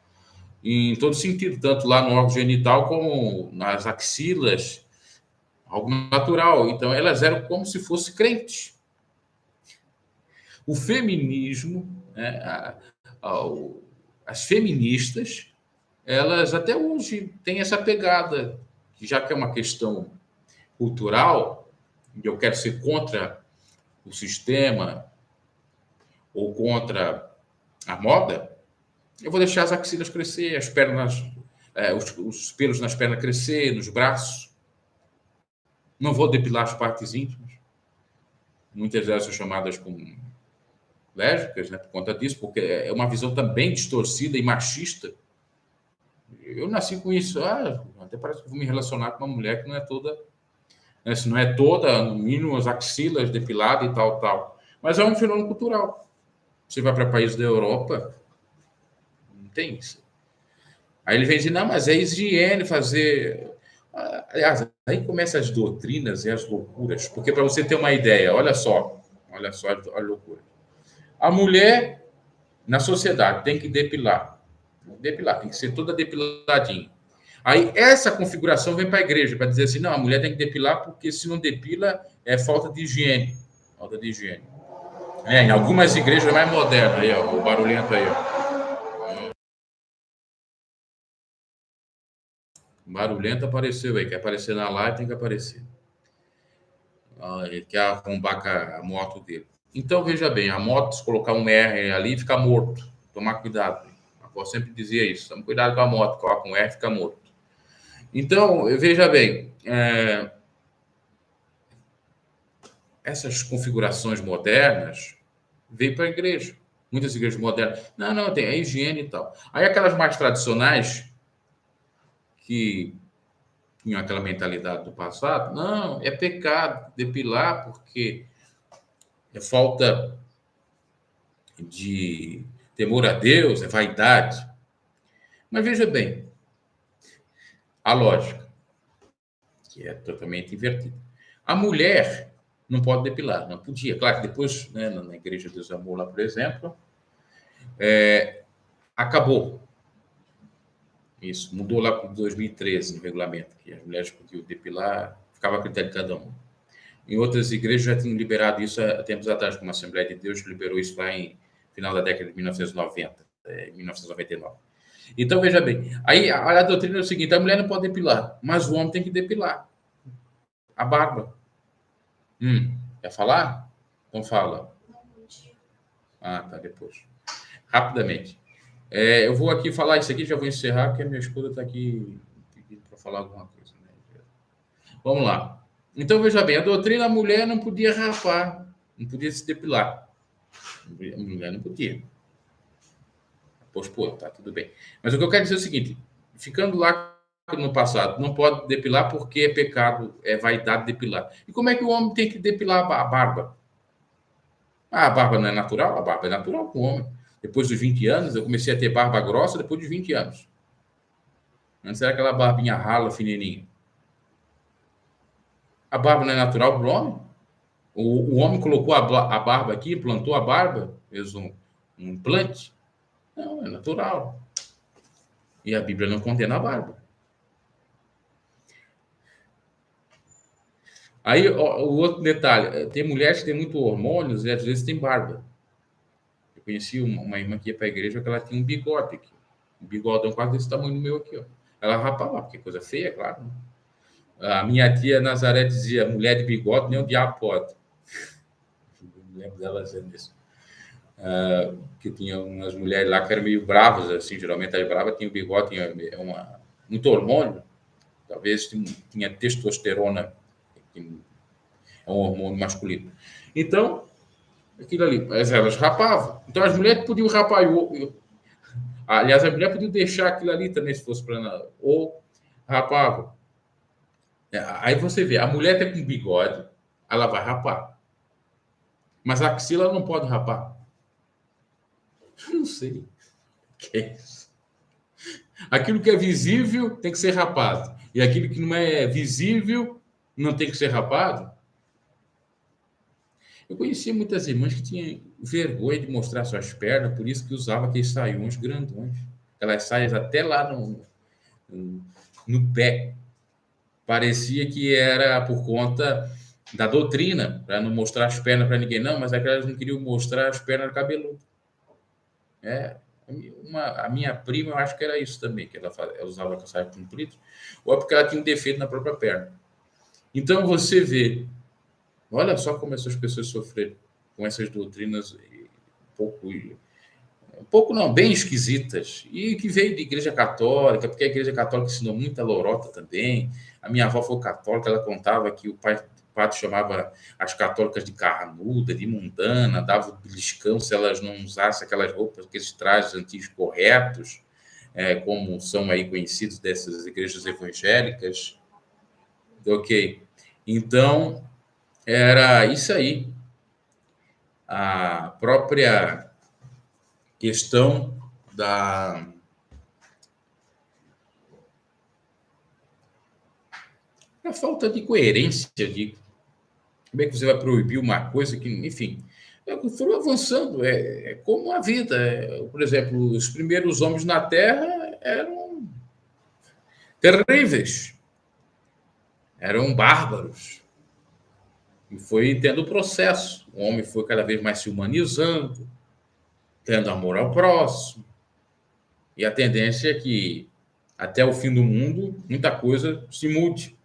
E em todo sentido, tanto lá no órgão genital como nas axilas, algo natural. Então, elas eram como se fossem crentes. O feminismo, né, as feministas, elas até hoje têm essa pegada, que já que é uma questão cultural, e eu quero ser contra o sistema ou contra a moda, eu vou deixar as axilas crescer, as pernas, os pelos nas pernas crescer, nos braços. Não vou depilar as partes íntimas. Muitas delas são chamadas como lésbicas, né, por conta disso, porque é uma visão também distorcida e machista. Eu nasci com isso. Até parece que vou me relacionar com uma mulher que não é toda, né, se não é toda, no mínimo, as axilas depiladas e tal, tal. Mas é um fenômeno cultural. Você vai para países da Europa, não tem isso. Aí ele vem dizer, não, mas é higiene fazer... Aliás, aí começam as doutrinas e as loucuras. Porque, para você ter uma ideia, olha só a loucura. A mulher, na sociedade, tem que depilar, tem que ser toda depiladinha. Aí essa configuração vem para a igreja, para dizer assim, não, a mulher tem que depilar porque se não depila é falta de higiene. Falta de higiene. Em algumas igrejas mais modernas, aí, ó, o barulhento aí, ó. Barulhento apareceu aí, quer aparecer na live, tem que aparecer. Ele quer arrombar a moto dele. Então, veja bem, a moto, se colocar um R ali, fica morto. Tomar cuidado. avó sempre dizia isso. Toma cuidado com a moto, coloca com R, fica morto. Então, veja bem, essas configurações modernas veio para a igreja. Muitas igrejas modernas. Não, tem a higiene e tal. Aí aquelas mais tradicionais, que tinham aquela mentalidade do passado, não, é pecado depilar porque é falta de temor a Deus, é vaidade. Mas veja bem, a lógica, que é totalmente invertida. A mulher não pode depilar, não podia. Claro que depois, né, na Igreja Deus Amor lá, por exemplo, acabou. Isso, mudou lá para 2013 no regulamento, que as mulheres podiam depilar, ficava a critério de cada um. Em outras igrejas já tinham liberado isso há tempos atrás, como a Assembleia de Deus liberou isso lá em final da década de 1990, 1999. Então, veja bem, aí a doutrina é o seguinte, a mulher não pode depilar, mas o homem tem que depilar a barba. Quer falar? Então fala. Ah, tá, depois. Rapidamente. Eu vou aqui falar isso aqui, já vou encerrar, porque a minha esposa está aqui pedindo para falar alguma coisa. Né? Vamos lá. Então, veja bem, a doutrina, a mulher não podia rapar, não podia se depilar. A mulher não podia. Pois, pô, tá tudo bem. Mas o que eu quero dizer é o seguinte, ficando lá no passado, não pode depilar porque é pecado, é vaidade depilar. E como é que o homem tem que depilar a barba? Ah, a barba não é natural? A barba é natural com o homem. Depois dos 20 anos, eu comecei a ter barba grossa depois dos 20 anos. Antes era aquela barbinha rala, fininha. A barba não é natural para o homem? O homem colocou a barba aqui, plantou a barba, fez um implante? Não, é natural. E a Bíblia não condena a barba. Aí, ó, o outro detalhe, tem mulheres que têm muito hormônios e às vezes tem barba. Eu conheci uma irmã que ia para a igreja que ela tinha um bigode aqui. Um bigodão quase desse tamanho no meu aqui, ó. Ela rapava, porque é coisa feia, claro. Né? A minha tia Nazaré dizia, mulher de bigode nem o diabo pode. Eu lembro dela dizendo isso. Que tinha umas mulheres lá que eram meio bravas, assim, geralmente as bravas tinham bigode, tinha muito hormônio, talvez tinha testosterona, que é um hormônio masculino. Então, aquilo ali, mas elas rapavam. Então, as mulheres podiam rapar, aliás, a mulher podia deixar aquilo ali também, se fosse para nada, ou rapavam. Aí você vê, a mulher está com bigode, ela vai rapar. Mas a axila não pode rapar. Eu não sei. Que é isso? Aquilo que é visível tem que ser rapado. E aquilo que não é visível não tem que ser rapado. Eu conhecia muitas irmãs que tinham vergonha de mostrar suas pernas, por isso que usavam aqueles saiões grandões. Aquelas saias até lá no pé. Parecia que era por conta da doutrina, para não mostrar as pernas para ninguém. Não, mas aquelas não queriam mostrar as pernas cabeludas. A minha prima, eu acho que era isso também, que ela usava saia comprida, ou é porque ela tinha um defeito na própria perna. Então, você vê, olha só como essas pessoas sofreram com essas doutrinas bem esquisitas, e que veio de igreja católica, porque a igreja católica ensinou muita lorota também. A minha avó foi católica, ela contava que o padre chamava as católicas de carnuda, de mundana, dava o beliscão se elas não usassem aquelas roupas, aqueles trajes antigos corretos, como são aí conhecidos dessas igrejas evangélicas. Ok. Então, era isso aí. A própria questão da falta de coerência, de como é que você vai proibir uma coisa que, enfim, foram avançando, como a vida. Por exemplo, os primeiros homens na Terra eram terríveis, eram bárbaros. E foi tendo o processo. O homem foi cada vez mais se humanizando, tendo amor ao próximo. E a tendência é que, até o fim do mundo, muita coisa se mude,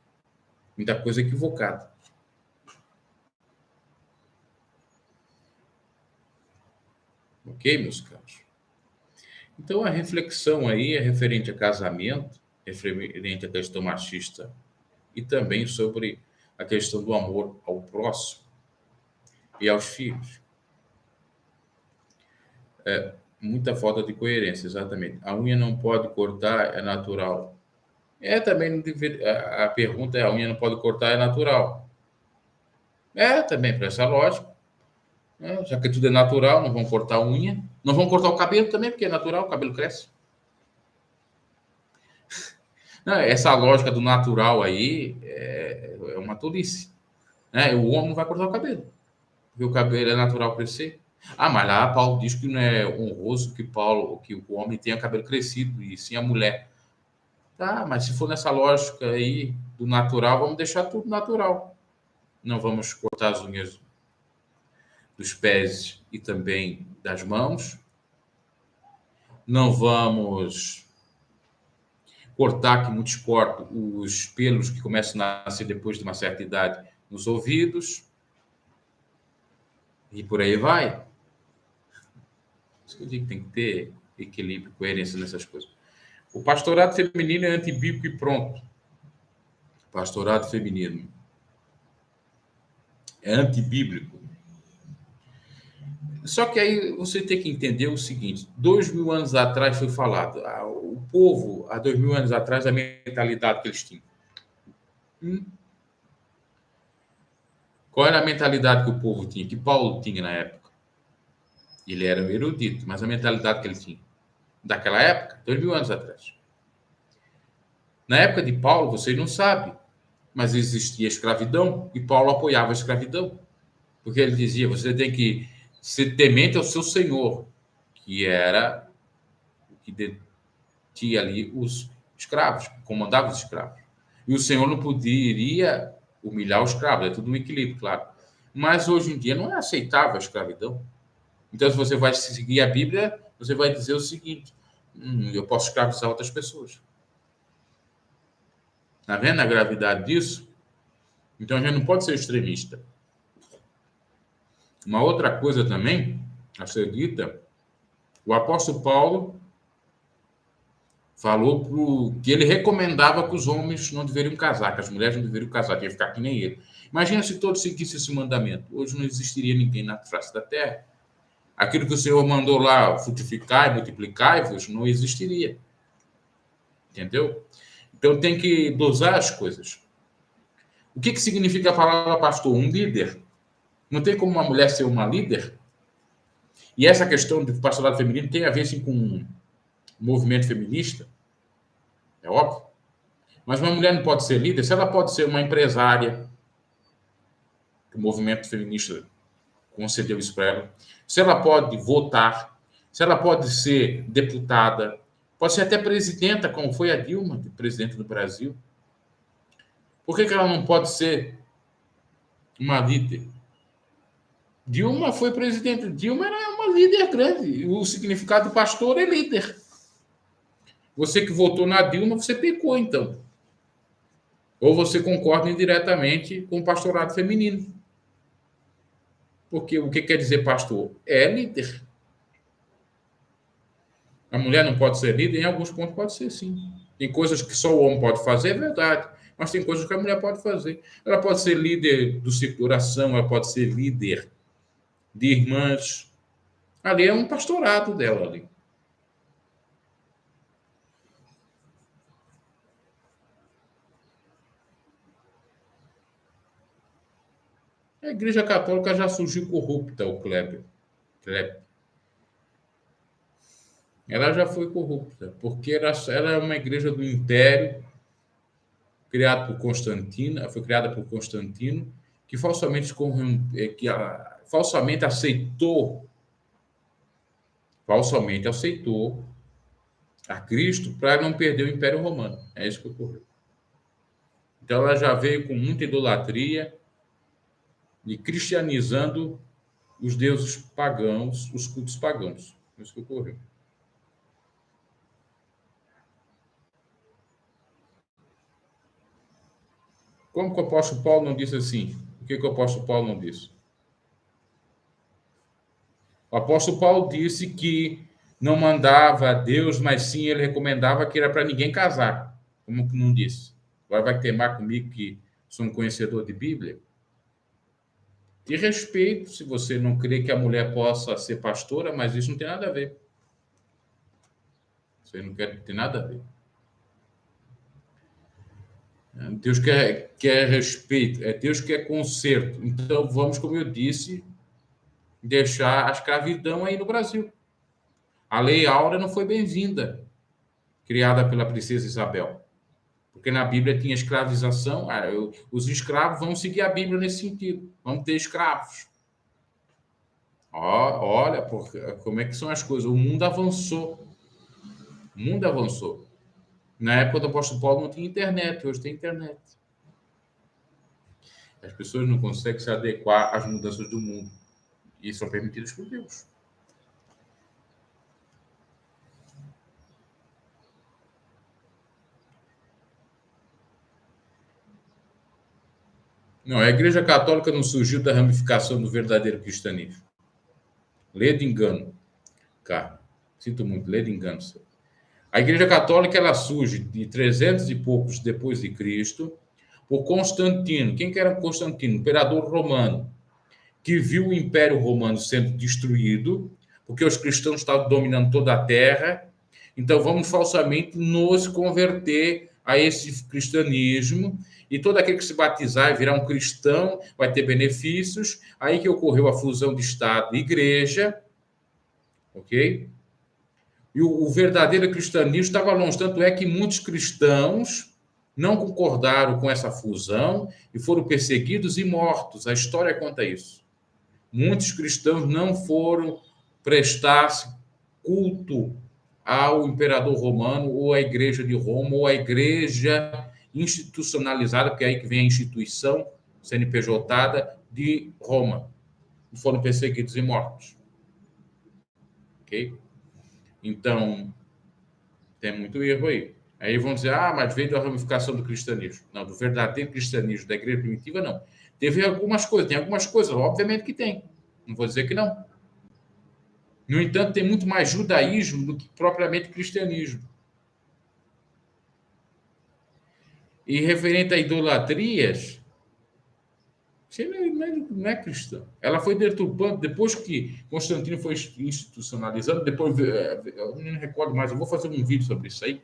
muita coisa equivocada. Ok, meus caros? Então, a reflexão aí é referente a casamento, referente à questão machista e também sobre a questão do amor ao próximo e aos filhos. Muita falta de coerência, exatamente. A unha não pode cortar, é natural. Também não a pergunta é: a unha não pode cortar, é natural? Também, para essa lógica. Já que tudo é natural, não vão cortar a unha. Não vão cortar o cabelo também, porque é natural, o cabelo cresce. Não, essa lógica do natural aí é uma tolice. Né? O homem não vai cortar o cabelo, porque o cabelo é natural crescer. Mas lá Paulo diz que não é honroso que o homem tenha cabelo crescido, e sim a mulher. Tá, mas se for nessa lógica aí do natural, vamos deixar tudo natural. Não vamos cortar as unhas dos pés e também das mãos. Não vamos cortar, que muitos cortam, os pelos que começam a nascer depois de uma certa idade nos ouvidos. E por aí vai. Isso que eu digo que tem que ter equilíbrio, coerência nessas coisas. O pastorado feminino é antibíblico e pronto. Pastorado feminino é antibíblico. Só que aí você tem que entender o seguinte: 2.000 anos atrás foi falado, o povo, há 2.000 anos atrás, a mentalidade que eles tinham. Qual era a mentalidade que o povo tinha, que Paulo tinha na época? Ele era um erudito, mas a mentalidade que ele tinha, daquela época, 2.000 anos atrás. Na época de Paulo, vocês não sabem, mas existia escravidão e Paulo apoiava a escravidão. Porque ele dizia: você tem que ser temente ao seu Senhor, que era o que detinha ali os escravos, comandava os escravos. E o Senhor não poderia humilhar os escravos, é tudo um equilíbrio, claro. Mas hoje em dia não é aceitável a escravidão. Então, se você vai seguir a Bíblia, você vai dizer o seguinte: eu posso escravizar outras pessoas. Está vendo a gravidade disso? Então, a gente não pode ser extremista. Uma outra coisa também a ser dita: o apóstolo Paulo falou que ele recomendava que os homens não deveriam casar, que as mulheres não deveriam casar, que ia ficar que nem ele. Imagina se todos seguissem esse mandamento. Hoje não existiria ninguém na face da terra. Aquilo que o Senhor mandou lá, frutificar e multiplicar-vos, não existiria. Entendeu? Então tem que dosar as coisas. O que significa a palavra pastor? Um líder. Não tem como uma mulher ser uma líder? E essa questão do pastorado feminino tem a ver sim, com um movimento feminista, é óbvio. Mas uma mulher não pode ser líder se ela pode ser uma empresária, que o movimento feminista concedeu isso para ela, se ela pode votar, se ela pode ser deputada, pode ser até presidenta, como foi a Dilma, presidente do Brasil. Por que ela não pode ser uma líder? Dilma foi presidente. Dilma era uma líder grande. O significado do pastor é líder. Você que votou na Dilma, você pecou, então. Ou você concorda indiretamente com o pastorado feminino. Porque o que quer dizer pastor? É líder. A mulher não pode ser líder, em alguns pontos pode ser sim. Tem coisas que só o homem pode fazer, é verdade. Mas tem coisas que a mulher pode fazer. Ela pode ser líder do círculo de oração, ela pode ser líder de irmãs. Ali é um pastorado dela ali. A Igreja Católica já surgiu corrupta, o Kleber. Ela já foi corrupta, porque ela é uma igreja do Império, criada por Constantino, foi criada por Constantino, que falsamente aceitou a Cristo para não perder o Império Romano. É isso que ocorreu. Então ela já veio com muita idolatria e cristianizando os deuses pagãos, os cultos pagãos. É isso que ocorreu. Como que o apóstolo Paulo não disse assim? O que o apóstolo Paulo não disse? O apóstolo Paulo disse que não mandava a Deus, mas sim ele recomendava que era para ninguém casar, como que não disse. Agora vai teimar comigo que sou um conhecedor de Bíblia? De respeito, se você não crê que a mulher possa ser pastora, mas isso não tem nada a ver. Isso aí não tem nada a ver. Deus quer respeito, Deus quer conserto. Então, vamos, como eu disse, deixar a escravidão aí no Brasil. A Lei Áurea não foi bem-vinda, criada pela princesa Isabel. Porque na Bíblia tinha escravização, os escravos vão seguir a Bíblia nesse sentido, vão ter escravos. Olha, como é que são as coisas. O mundo avançou. O mundo avançou. Na época do apóstolo Paulo não tinha internet, hoje tem internet. As pessoas não conseguem se adequar às mudanças do mundo. E são permitidas por Deus. Não, a Igreja Católica não surgiu da ramificação do verdadeiro cristianismo. Lê de engano, cara. Sinto muito, lê de engano. A Igreja Católica ela surge de 300 e poucos depois de Cristo por Constantino. Quem que era Constantino? Imperador romano, que viu o Império Romano sendo destruído, porque os cristãos estavam dominando toda a terra. Então vamos falsamente nos converter a esse cristianismo, e todo aquele que se batizar e virar um cristão vai ter benefícios. Aí que ocorreu a fusão de Estado e Igreja, ok? E o verdadeiro cristianismo estava longe, tanto é que muitos cristãos não concordaram com essa fusão e foram perseguidos e mortos. A história conta isso. Muitos cristãos não foram prestar culto ao imperador romano ou à igreja de Roma ou à igreja institucionalizada, porque é aí que vem a instituição CNPJ de Roma. E foram perseguidos e mortos. Ok? Então, tem muito erro aí. Aí vão dizer, mas veio da ramificação do cristianismo. Não, do verdadeiro cristianismo, da igreja primitiva, não. Teve algumas coisas, tem algumas coisas, obviamente que tem. Não vou dizer que não. No entanto, tem muito mais judaísmo do que propriamente cristianismo. E referente a idolatrias, você não é cristã. Ela foi deturpando, depois que Constantino foi institucionalizando, depois, eu não me recordo mais, eu vou fazer um vídeo sobre isso aí,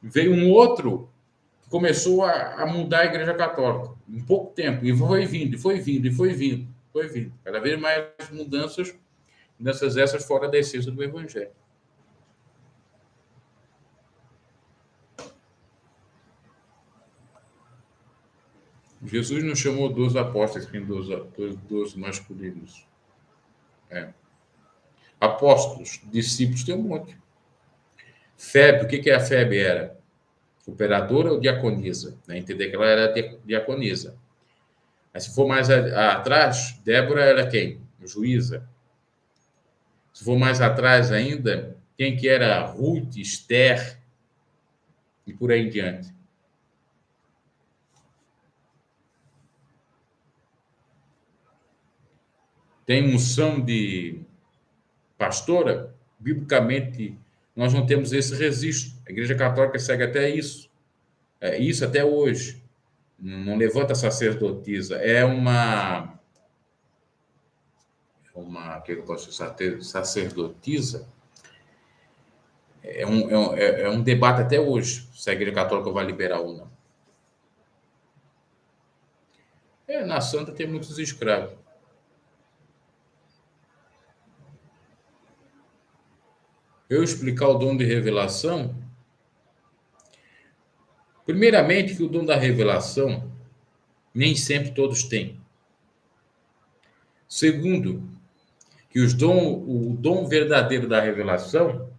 veio um outro que começou a mudar a Igreja Católica, em pouco tempo, e foi vindo, e foi vindo, e foi vindo, foi vindo. Cada vez mais mudanças essas fora da essência do Evangelho. Jesus não chamou 12 apóstolos, tem 12 masculinos. Apóstolos, discípulos, tem um monte. Febe, o que a Febe era? Operadora ou diaconisa? Entender que ela era diaconisa. Mas se for mais atrás, Débora era quem? Juíza. Se for mais atrás ainda, quem que era Ruth, Esther, e por aí em diante. Tem unção de pastora, biblicamente, nós não temos esse registro. A Igreja Católica segue até isso. Isso até hoje. Não levanta sacerdotisa. Que eu posso dizer, sacerdotisa. É um debate até hoje, se a Igreja Católica vai liberar ou não. Na Santa tem muitos escravos. Eu explicar o dom de revelação. Primeiramente, que o dom da revelação nem sempre todos têm. Segundo, que o dom verdadeiro da revelação,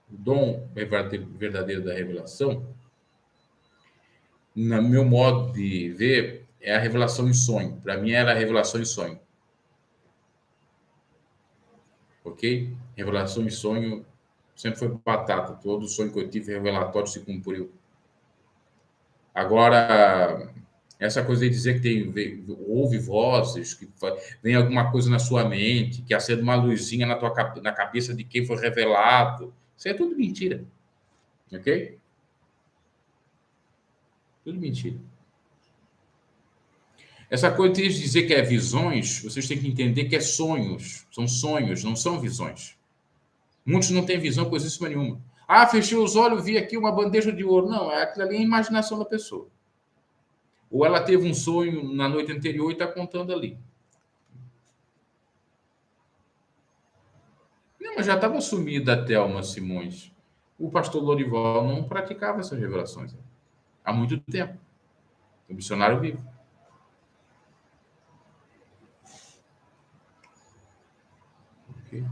o dom verdadeiro da revelação, no meu modo de ver, é a revelação em sonho. Para mim, era a revelação em sonho. Ok? Revelação em sonho sempre foi batata. Todo sonho que eu tive, revelatório se cumpriu. Agora, Essa coisa de dizer que ouve vozes, que vem alguma coisa na sua mente, que acende uma luzinha na cabeça de quem foi revelado. Isso é tudo mentira. Ok? Tudo mentira. Essa coisa de dizer que é visões, vocês têm que entender que é sonhos. São sonhos, não são visões. Muitos não têm visão coisíssima nenhuma. Ah, fechei os olhos, vi aqui uma bandeja de ouro. Não, aquilo ali é a imaginação da pessoa. Ou ela teve um sonho na noite anterior e está contando ali. Não, mas já estava sumida a Thelma Simões. O pastor Lorival não praticava essas revelações há muito tempo. O missionário vivo. Okay.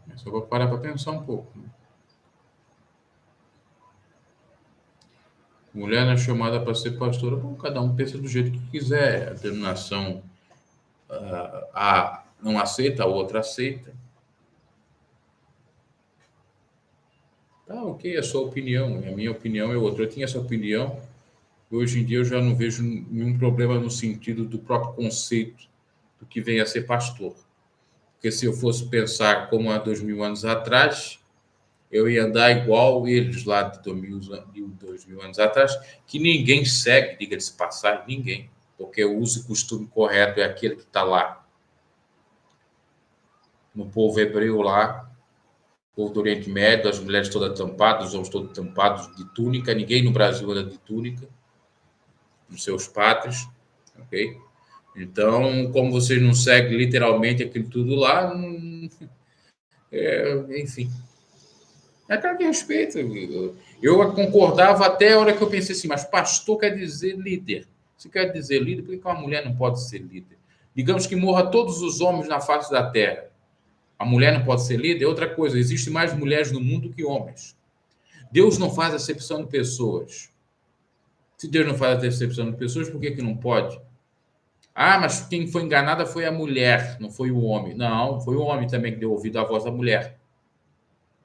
É só vou parar para pensar um pouco. Né? Mulher não é chamada para ser pastora. Bom, cada um pensa do jeito que quiser. A denominação A não aceita, a outra aceita. Tá, ok, é a sua opinião. A minha opinião é outra. Eu tinha essa opinião. Hoje em dia eu já não vejo nenhum problema no sentido do próprio conceito do que vem a ser pastor. Porque se eu fosse pensar como há 2000 anos atrás, eu ia andar igual eles lá de 2000 anos atrás, que ninguém segue, diga-se passagem, ninguém. Porque o uso e costume correto é aquele que está lá. No povo hebreu lá, o povo do Oriente Médio, as mulheres todas tampadas, os homens todos tampados de túnica, ninguém no Brasil anda de túnica, nos seus pátrios, ok? Então, como vocês não seguem literalmente aquilo tudo lá, enfim. É claro que respeito. Eu concordava até a hora que eu pensei assim, mas pastor quer dizer líder. Se quer dizer líder, por que uma mulher não pode ser líder? Digamos que morra todos os homens na face da terra. A mulher não pode ser líder? É outra coisa. Existem mais mulheres no mundo que homens. Deus não faz acepção de pessoas. Se Deus não faz acepção de pessoas, por que não pode? Ah, mas quem foi enganada foi a mulher, não foi o homem. Não, foi o homem também que deu ouvido à voz da mulher.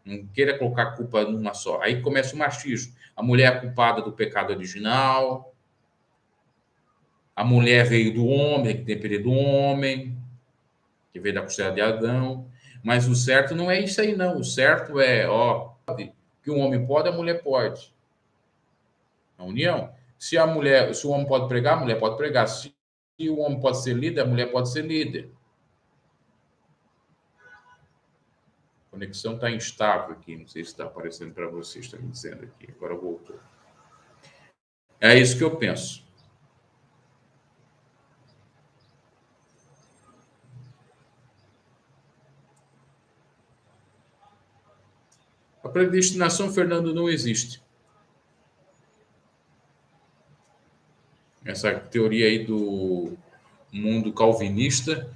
Não queira colocar a culpa numa só. Aí começa o machismo. A mulher é culpada do pecado original. A mulher veio do homem, que depende do homem, que veio da costela de Adão. Mas o certo não é isso aí, não. O certo é, que um homem pode, a mulher pode. A união. Se o homem pode pregar, a mulher pode pregar. Se o homem pode ser líder, a mulher pode ser líder. A conexão está instável aqui. Não sei se está aparecendo para vocês, está me dizendo aqui. Agora voltou. É isso que eu penso. A predestinação, Fernando, não existe. Essa teoria aí do mundo calvinista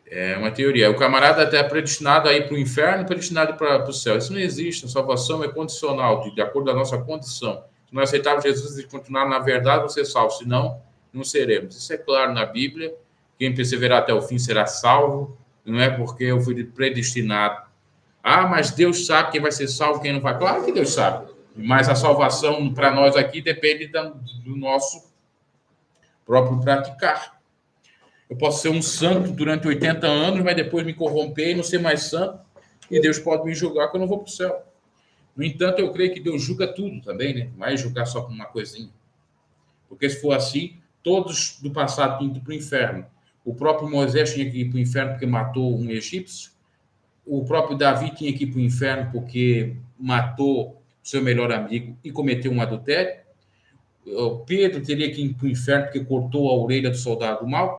é uma teoria. O camarada até é predestinado a ir para o inferno, predestinado para o céu. Isso não existe. A salvação é condicional, de acordo com a nossa condição. Se nós aceitarmos Jesus e continuar na verdade, você é salvo. Senão, não seremos. Isso é claro na Bíblia. Quem perseverar até o fim será salvo. Não é porque eu fui predestinado. Ah, mas Deus sabe quem vai ser salvo, quem não vai. Claro que Deus sabe. Mas a salvação para nós aqui depende do nosso próprio praticar. Eu posso ser um santo durante 80 anos, mas depois me corromper e não ser mais santo, e Deus pode me julgar que eu não vou para o céu. No entanto, eu creio que Deus julga tudo também, né? Não vai julgar só por uma coisinha. Porque se for assim, todos do passado tinham que ir para o inferno. O próprio Moisés tinha que ir para o inferno porque matou um egípcio. O próprio Davi tinha que ir para o inferno porque matou seu melhor amigo e cometeu um adultério. O Pedro teria que ir para o inferno porque cortou a orelha do soldado mau.